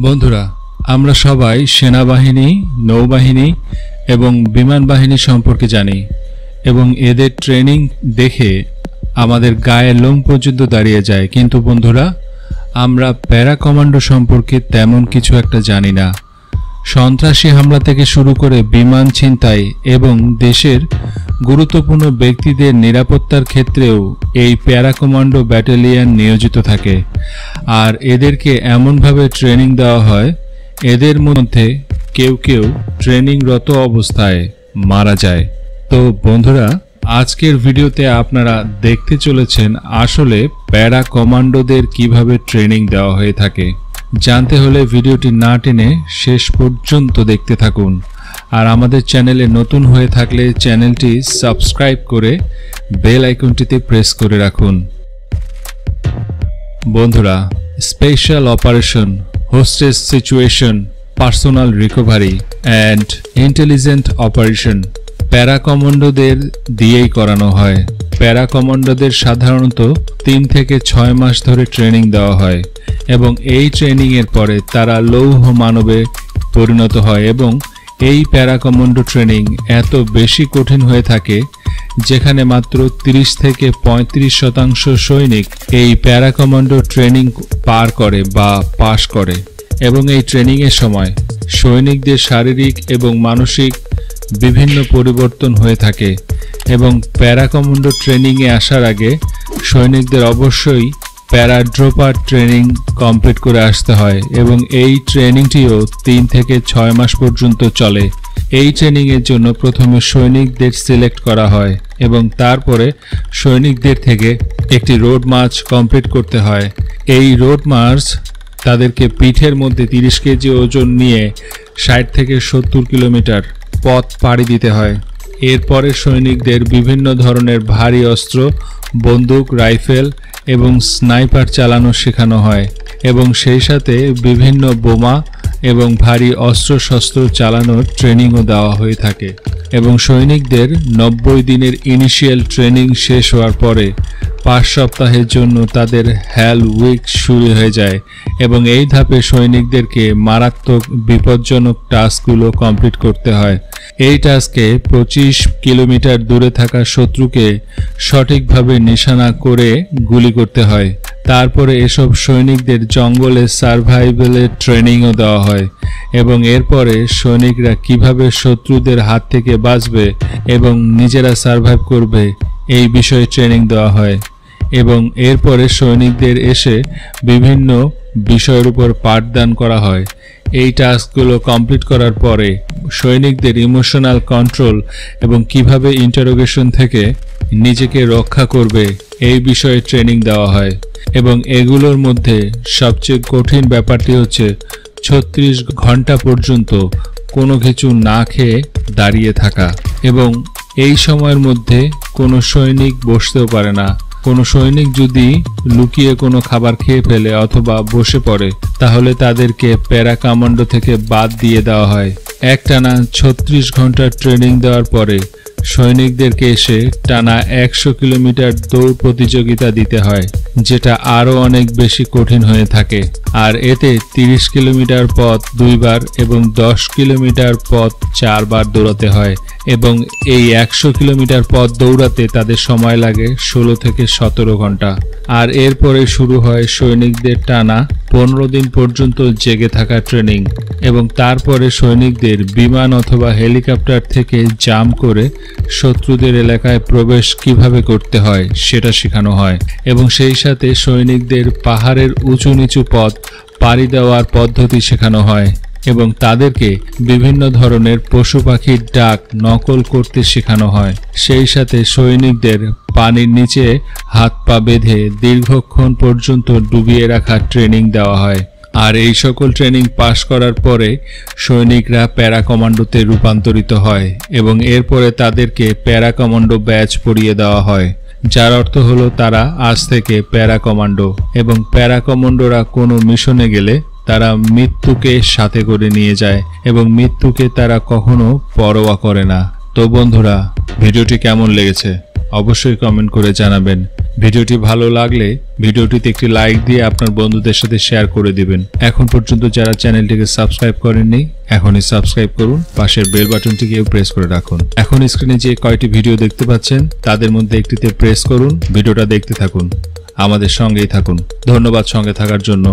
বন্ধুরা, আমরা সবাই সেনাবাহিনী, নৌবাহিনী এবং বিমান বাহিনী সম্পর্কে জানি এবং এদের ট্রেনিং দেখে আমাদের গায়ে লোম পর্যন্ত দাঁড়িয়ে যায়। কিন্তু বন্ধুরা, আমরা প্যারা কমান্ডো সম্পর্কে তেমন কিছু একটা জানি না। সন্ত্রাসী হামলা থেকে শুরু করে বিমান ছিনতাই এবং দেশের গুরুত্বপূর্ণ ব্যক্তিদের নিরাপত্তার ক্ষেত্রেও এই প্যারা কমান্ডো ব্যাটালিয়ন নিয়োজিত থাকে। আর এদেরকে এমনভাবে ট্রেনিং দেওয়া হয়, এদের মধ্যে কেউ কেউ ট্রেনিংরত অবস্থায় মারা যায়। তো বন্ধুরা, আজকের ভিডিওতে আপনারা দেখতে চলেছেন আসলে প্যারা কমান্ডোদের কিভাবে ট্রেনিং দেওয়া হয়ে থাকে। জানতে হলে ভিডিওটি না টেনে শেষ পর্যন্ত দেখতে থাকুন। আর আমাদের চ্যানেলে নতুন হয়ে থাকলে চ্যানেলটি সাবস্ক্রাইব করে বেল আইকনটিতে প্রেস করে রাখুন। বন্ধুরা, special operation, hostess situation, personal recovery and intelligent operation প্যারা কমান্ডোদের দিয়েই করানো হয়। প্যারা কমান্ডোদের সাধারণত 3 থেকে 6 মাস ধরে ট্রেনিং দেওয়া হয় এবং এই ট্রেনিংয়ের পরে তারা লৌহ মানবে পরিণত হয়। এবং এই প্যারা কমান্ডো ট্রেনিং এত বেশি কঠিন হয়ে থাকে যেখানে মাত্র 30 থেকে 35% সৈনিক এই প্যারা কমান্ডো ট্রেনিং পার করে বা পাশ করে। এবং এই ট্রেনিংয়ের সময় সৈনিকদের শারীরিক এবং মানসিক বিভিন্ন পরিবর্তন হয়ে থাকে এবং প্যারা কমান্ডো ট্রেনিংয়ে আসার আগে সৈনিকদের অবশ্যই প্যারাড্রোপার ট্রেনিং কমপ্লিট করে আসতে হয় এবং এই ট্রেনিংটিও 3 থেকে 6 মাস পর্যন্ত চলে। এই ট্রেনিংয়ের জন্য প্রথমে সৈনিকদের সিলেক্ট করা হয় এবং তারপরে সৈনিকদের থেকে একটি রোড মার্চ কমপ্লিট করতে হয়। এই রোড মার্চ তাদেরকে পিঠের মধ্যে 30 কেজি ওজন নিয়ে 60 থেকে 70 কিলোমিটার পথ পাড়ি দিতে হয়। এরপরে সৈনিকদের বিভিন্ন ধরনের ভারী অস্ত্র, বন্দুক, রাইফেল এবং স্নাইপার চালানো শেখানো হয় এবং সেই সাথে বিভিন্ন বোমা এবং ভারী অস্ত্রশস্ত্র চালানোর ট্রেনিংও দেওয়া হয়ে থাকে। এবং সৈনিকদের 90 দিনের ইনিশিয়াল ট্রেনিং শেষ হওয়ার পরে 5 সপ্তাহের জন্য তাদের হেল উইক শুরু হয়ে যায় এবং এই ধাপে সৈনিকদেরকে মারাত্মক বিপজ্জনক টাস্কগুলো কমপ্লিট করতে হয়। এই টাস্কে 25 কিলোমিটার দূরে থাকা শত্রুকে সঠিকভাবে নিশানা করে গুলি করতে হয়। তারপরে এসব সৈনিকদের জঙ্গলে সার্ভাইভালের ট্রেনিংও দেওয়া হয় এবং এরপরে সৈনিকরা কিভাবে শত্রুদের হাত থেকে বাঁচবে এবং নিজেরা সার্ভাইভ করবে এই বিষয়ে ট্রেনিং দেওয়া হয়। এবং এরপরে সৈনিকদের এসে বিভিন্ন বিষয়ের উপর পাঠদান করা হয়। এই টাস্কগুলো কমপ্লিট করার পরে সৈনিকদের ইমোশনাল কন্ট্রোল এবং কিভাবে ইন্টারোগেশন থেকে নিজেকে রক্ষা করবে এই বিষয়ে ট্রেনিং দেওয়া হয়। এবং এগুলোর মধ্যে সবচেয়ে কঠিন ব্যাপারটি হচ্ছে 36 ঘন্টা পর্যন্ত কোনো কিছু না খেয়ে দাঁড়িয়ে থাকা এবং এই সময়ের মধ্যে কোনো সৈনিক বসতেও পারে না। কোনো সৈনিক যদি লুকিয়ে কোনো খাবার খেয়ে ফেলে অথবা বসে পড়ে তাহলে তাদেরকে প্যারা কমান্ডো থেকে বাদ দিয়ে দেওয়া হয়। একটানা 36 ঘন্টার ট্রেনিং দেওয়ার পরে সৈনিকদেরকে এসে টানা 100 কিলোমিটার দৌড় প্রতিযোগিতা দিতে হয়, যেটা আরও অনেক বেশি কঠিন হয়ে থাকে। আর এতে 30 কিলোমিটার পথ 2 বার এবং 10 কিলোমিটার পথ 4 বার দৌড়াতে হয় এবং এই 100 কিলোমিটার পথ দৌড়াতে তাদের সময় লাগে 16 থেকে 17 ঘন্টা। আর এরপরে শুরু হয় সৈনিকদের টানা 15 দিন পর্যন্ত জেগে থাকা ট্রেনিং এবং তারপরে সৈনিকদের বিমান অথবা হেলিকপ্টার থেকে জাম্প করে শত্রুদের এলাকায় প্রবেশ কিভাবে করতে হয় সেটা শেখানো হয় এবং সেই সাথে সৈনিকদের পাহাড়ের উঁচু নিচু পথ পাড়ি দেওয়ার পদ্ধতি শেখানো হয় এবং তাদেরকে বিভিন্ন ধরনের পশু পাখির ডাক নকল করতে শেখানো হয়। সেই সাথে সৈনিকদের পানির নিচে হাত পা বেঁধে দীর্ঘক্ষণ পর্যন্ত ডুবিয়ে রাখার ট্রেনিং দেওয়া হয়। আর এই সকল ট্রেনিং পাশ করার পরে সৈনিকরা প্যারা কমান্ডোতে রূপান্তরিত হয় এবং এরপরে তাদেরকে প্যারা কমান্ডো ব্যাচ পরিয়ে দেওয়া হয়, যার অর্থ হলো তারা আজ থেকে প্যারা কমান্ডো। এবং প্যারা কমান্ডোরা কোনো মিশনে গেলে তারা মৃত্যুকে সাথে করে নিয়ে যায় এবং মৃত্যুকে তারা কখনো পরোয়া করে না। তো বন্ধুরা, ভিডিওটি কেমন লেগেছে অবশ্যই কমেন্ট করে জানাবেন। ভিডিওটি ভালো লাগলে ভিডিওটিতে একটি লাইক দিয়ে আপনার বন্ধুদের সাথে শেয়ার করে দিবেন। এখন পর্যন্ত যারা চ্যানেলটিকে সাবস্ক্রাইব করেননি এখনই সাবস্ক্রাইব করুন, পাশের বেল বাটনটিকেও প্রেস করে রাখুন। এখন স্ক্রিনে যে কয়টি ভিডিও দেখতে পাচ্ছেন তাদের মধ্যে একটিতে প্রেস করুন, ভিডিওটা দেখতে থাকুন, আমাদের সঙ্গেই থাকুন। ধন্যবাদ সঙ্গে থাকার জন্য।